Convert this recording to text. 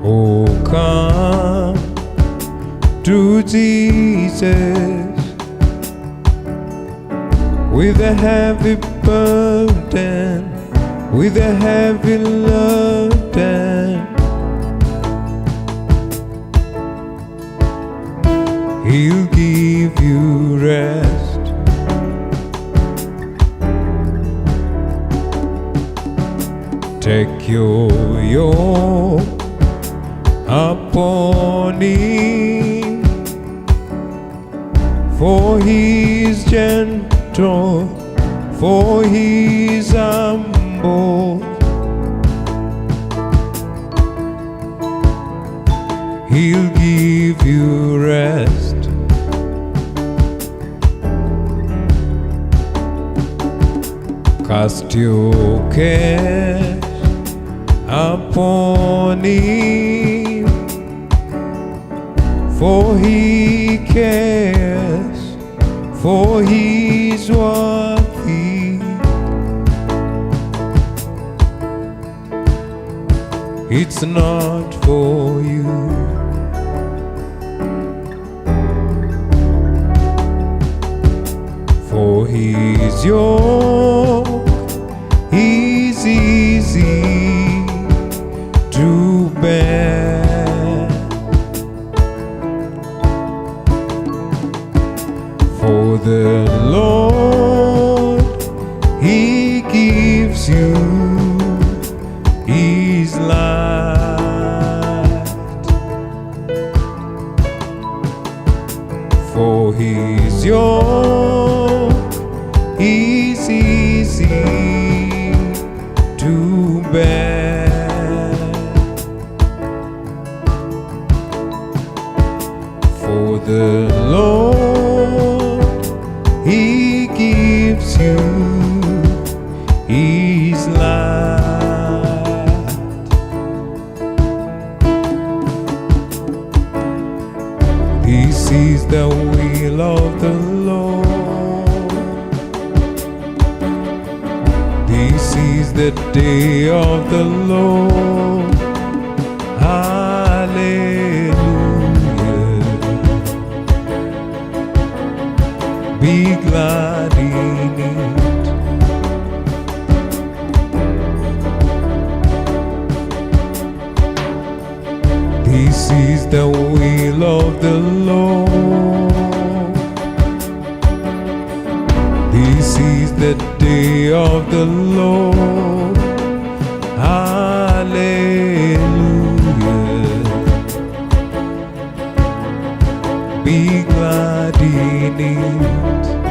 Oh, come to Jesus with a heavy burden, with a heavy load. He'll give you rest. Take your yoke upon him, for he is gentle, for he is humble. He'll give you rest. Cast your cares upon him, for he cares, for he is worthy. It's not for you. For his yoke is easy to bear. For the Lord, he gives you his light. For his yoke is easy to bear. For the Lord, he gives you his light. This is the will of the Lord. This is the day of the Lord. Hallelujah. Be glad in it. This is the will of the Lord. This is the day of the Lord. Hallelujah. Be glad in it.